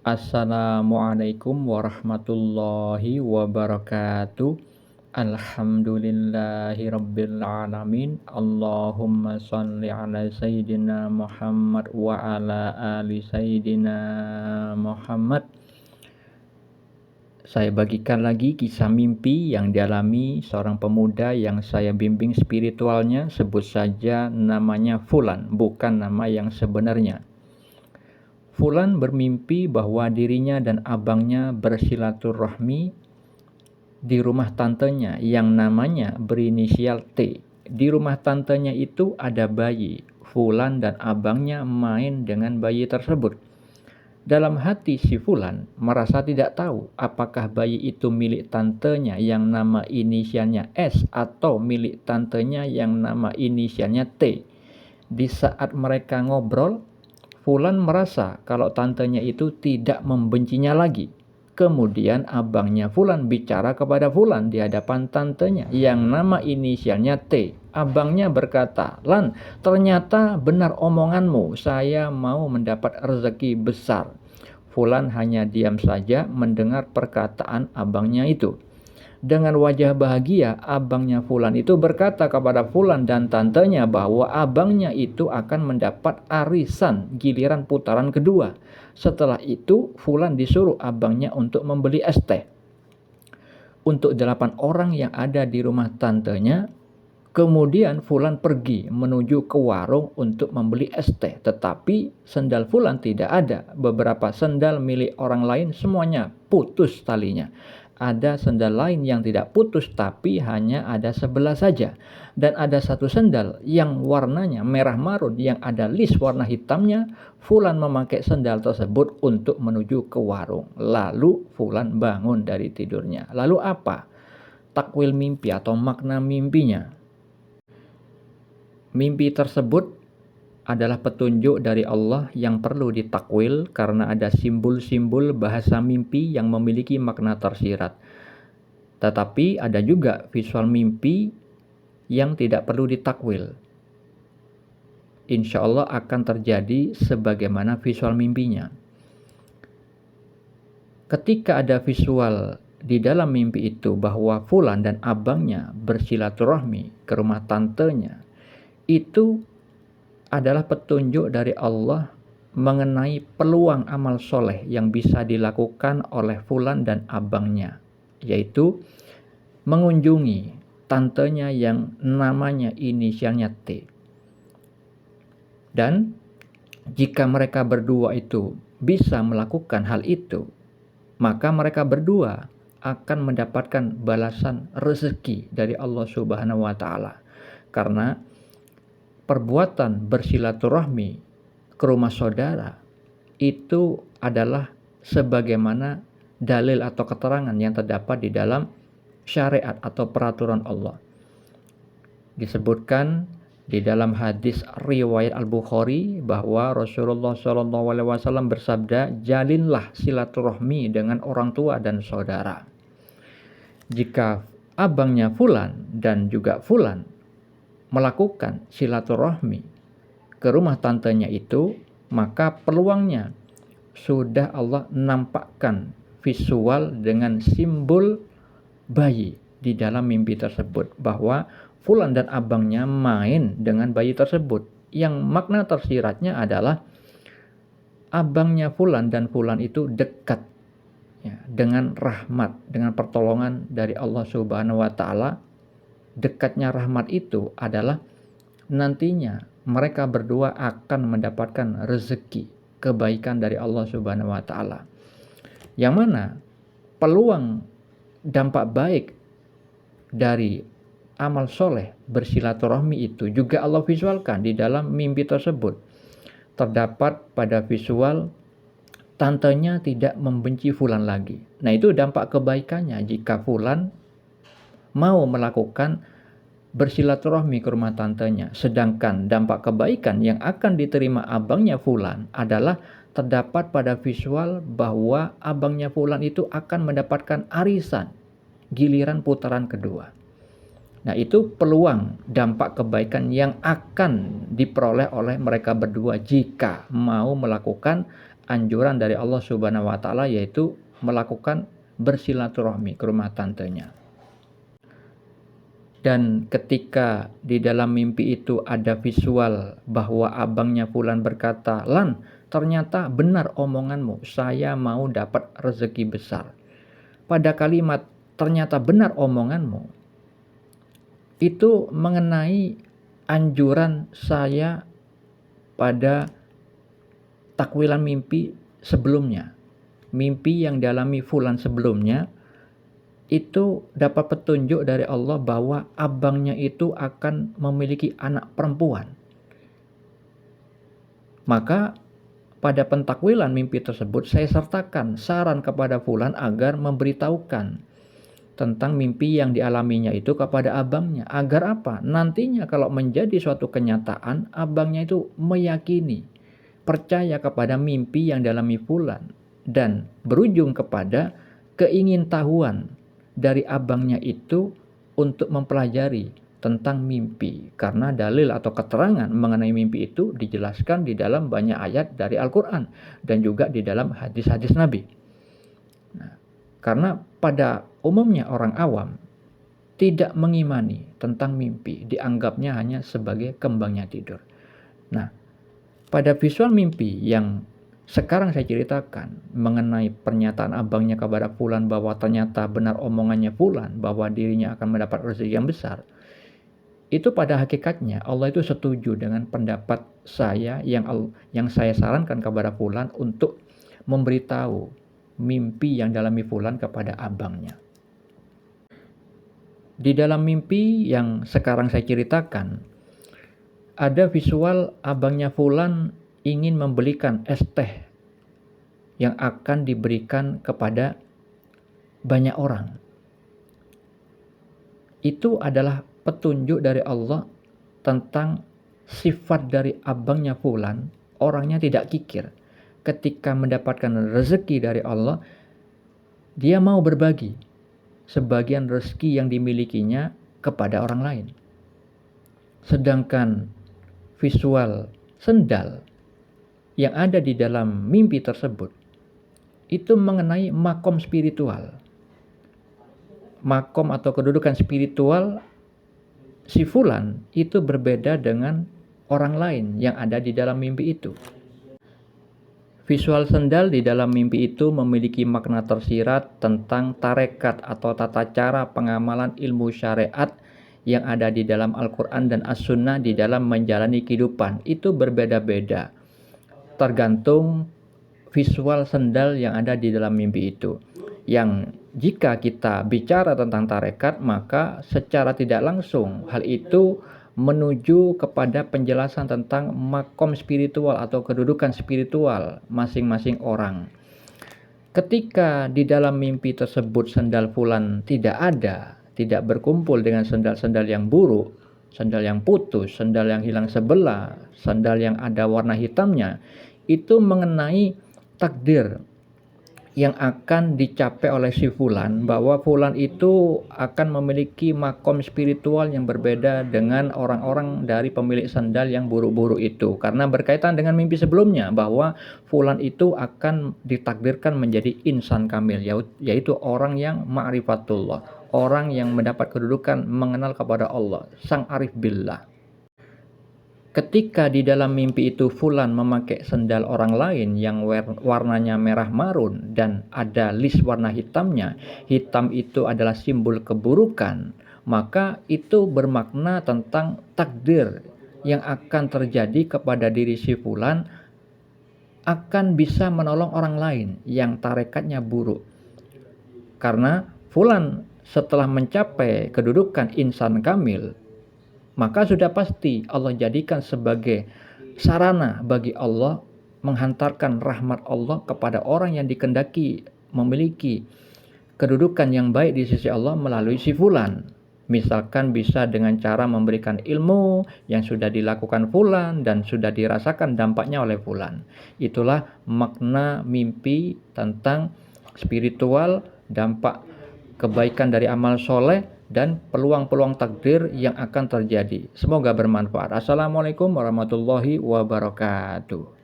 Assalamualaikum warahmatullahi wabarakatuh. Alhamdulillahirabbil alamin. Allahumma shalli ala sayyidina Muhammad wa ala ali sayyidina Muhammad. Saya bagikan lagi kisah mimpi yang dialami seorang pemuda yang saya bimbing spiritualnya. Sebut saja namanya Fulan, bukan nama yang sebenarnya. Fulan bermimpi bahwa dirinya dan abangnya bersilaturahmi di rumah tantenya yang namanya berinisial T. Di rumah tantenya itu ada bayi. Fulan dan abangnya main dengan bayi tersebut. Dalam hati si Fulan merasa tidak tahu apakah bayi itu milik tantenya yang nama inisialnya S atau milik tantenya yang nama inisialnya T. Di saat mereka ngobrol, Fulan merasa kalau tantenya itu tidak membencinya lagi. Kemudian abangnya Fulan bicara kepada Fulan di hadapan tantenya yang nama inisialnya T. Abangnya berkata, "Lan, ternyata benar omonganmu, saya mau mendapat rezeki besar." Fulan hanya diam saja mendengar perkataan abangnya itu. Dengan wajah bahagia, abangnya Fulan itu berkata kepada Fulan dan tantenya bahwa abangnya itu akan mendapat arisan giliran putaran kedua. Setelah itu, Fulan disuruh abangnya untuk membeli es teh. Untuk 8 orang yang ada di rumah tantenya, kemudian Fulan pergi menuju ke warung untuk membeli es teh. Tetapi sendal Fulan tidak ada. Beberapa sendal milik orang lain semuanya putus talinya. Ada sendal lain yang tidak putus tapi hanya ada 11 saja. Dan ada satu sendal yang warnanya merah marun yang ada list warna hitamnya. Fulan memakai sendal tersebut untuk menuju ke warung. Lalu Fulan bangun dari tidurnya. Lalu apa takwil mimpi atau makna mimpinya? Mimpi tersebut adalah petunjuk dari Allah yang perlu ditakwil karena ada simbol-simbol bahasa mimpi yang memiliki makna tersirat. Tetapi ada juga visual mimpi yang tidak perlu ditakwil. Insya Allah akan terjadi sebagaimana visual mimpinya. Ketika ada visual di dalam mimpi itu bahwa Fulan dan abangnya bersilaturahmi ke rumah tantenya, itu adalah petunjuk dari Allah mengenai peluang amal soleh yang bisa dilakukan oleh Fulan dan abangnya, yaitu mengunjungi tantenya yang namanya inisialnya T. Dan jika mereka berdua itu bisa melakukan hal itu, maka mereka berdua akan mendapatkan balasan rezeki dari Allah Subhanahu wa Ta'ala. Karena perbuatan bersilaturahmi ke rumah saudara itu adalah sebagaimana dalil atau keterangan yang terdapat di dalam syariat atau peraturan Allah. Disebutkan di dalam hadis riwayat Al-Bukhari bahwa Rasulullah SAW bersabda, "Jalinlah silaturahmi dengan orang tua dan saudara." Jika abangnya Fulan dan juga Fulan melakukan silaturahmi ke rumah tantenya itu, maka peluangnya sudah Allah nampakkan visual dengan simbol bayi di dalam mimpi tersebut, bahwa Fulan dan abangnya main dengan bayi tersebut, yang makna tersiratnya adalah abangnya Fulan dan Fulan itu dekat ya, dengan rahmat, dengan pertolongan dari Allah Subhanahu wa Ta'ala. Dekatnya rahmat itu adalah nantinya mereka berdua akan mendapatkan rezeki, kebaikan dari Allah Subhanahu wa Ta'ala. Yang mana peluang dampak baik dari amal soleh bersilaturahmi itu juga Allah visualkan di dalam mimpi tersebut. Terdapat pada visual tantenya tidak membenci Fulan lagi. Nah, itu dampak kebaikannya jika Fulan mau melakukan bersilaturahmi ke rumah tantenya. Sedangkan dampak kebaikan yang akan diterima abangnya Fulan adalah terdapat pada visual bahwa abangnya Fulan itu akan mendapatkan arisan giliran putaran kedua. Nah, itu peluang dampak kebaikan yang akan diperoleh oleh mereka berdua jika mau melakukan anjuran dari Allah Subhanahu wa taala, yaitu melakukan bersilaturahmi ke rumah tantenya. Dan ketika di dalam mimpi itu ada visual bahwa abangnya Fulan berkata, "Lan, ternyata benar omonganmu, saya mau dapat rezeki besar." Pada kalimat ternyata benar omonganmu, itu mengenai anjuran saya pada takwilan mimpi sebelumnya. Mimpi yang dialami Fulan sebelumnya itu dapat petunjuk dari Allah bahwa abangnya itu akan memiliki anak perempuan. Maka pada pentakwilan mimpi tersebut saya sertakan saran kepada Fulan agar memberitahukan tentang mimpi yang dialaminya itu kepada abangnya. Agar apa? Nantinya kalau menjadi suatu kenyataan, abangnya itu meyakini, percaya kepada mimpi yang dialami Fulan, dan berujung kepada keingintahuan dari abangnya itu untuk mempelajari tentang mimpi, karena dalil atau keterangan mengenai mimpi itu dijelaskan di dalam banyak ayat dari Al-Quran dan juga di dalam hadis-hadis Nabi. Nah, karena pada umumnya orang awam tidak mengimani tentang mimpi, dianggapnya hanya sebagai kembangnya tidur. Nah, pada visual mimpi yang sekarang saya ceritakan mengenai pernyataan abangnya kepada Fulan bahwa ternyata benar omongannya Fulan bahwa dirinya akan mendapat rezeki yang besar, itu pada hakikatnya Allah itu setuju dengan pendapat saya yang saya sarankan kepada Fulan untuk memberitahu mimpi yang dialami Fulan kepada abangnya. Di dalam mimpi yang sekarang saya ceritakan, ada visual abangnya Fulan ingin membelikan es teh yang akan diberikan kepada banyak orang. Itu adalah petunjuk dari Allah tentang sifat dari abangnya Fulan, orangnya tidak kikir. Ketika mendapatkan rezeki dari Allah, dia mau berbagi sebagian rezeki yang dimilikinya kepada orang lain. Sedangkan visual sendal yang ada di dalam mimpi tersebut itu mengenai makom spiritual. Makom atau kedudukan spiritual si Fulan itu berbeda dengan orang lain yang ada di dalam mimpi itu. Visual sendal di dalam mimpi itu memiliki makna tersirat tentang tarekat atau tata cara pengamalan ilmu syariat yang ada di dalam Al-Quran dan As-Sunnah di dalam menjalani kehidupan. Itu berbeda-beda tergantung visual sendal yang ada di dalam mimpi itu. Yang jika kita bicara tentang tarekat, maka secara tidak langsung hal itu menuju kepada penjelasan tentang makom spiritual atau kedudukan spiritual masing-masing orang. Ketika di dalam mimpi tersebut sendal Fulan tidak ada, tidak berkumpul dengan sendal-sendal yang buruk, sendal yang putus, sendal yang hilang sebelah, sendal yang ada warna hitamnya, itu mengenai takdir yang akan dicapai oleh si Fulan, bahwa Fulan itu akan memiliki makom spiritual yang berbeda dengan orang-orang dari pemilik sandal yang buruk-buruk itu, karena berkaitan dengan mimpi sebelumnya bahwa Fulan itu akan ditakdirkan menjadi insan kamil, yaitu orang yang ma'rifatullah, orang yang mendapat kedudukan mengenal kepada Allah, sang arif billah. Ketika di dalam mimpi itu Fulan memakai sendal orang lain yang warnanya merah marun dan ada list warna hitamnya, hitam itu adalah simbol keburukan, maka itu bermakna tentang takdir yang akan terjadi kepada diri si Fulan akan bisa menolong orang lain yang tarekatnya buruk. Karena Fulan setelah mencapai kedudukan insan kamil, maka sudah pasti Allah jadikan sebagai sarana bagi Allah menghantarkan rahmat Allah kepada orang yang dikehendaki memiliki kedudukan yang baik di sisi Allah melalui si Fulan. Misalkan bisa dengan cara memberikan ilmu yang sudah dilakukan Fulan dan sudah dirasakan dampaknya oleh Fulan. Itulah makna mimpi tentang spiritual, dampak kebaikan dari amal soleh, dan peluang-peluang takdir yang akan terjadi. Semoga bermanfaat. Assalamualaikum warahmatullahi wabarakatuh.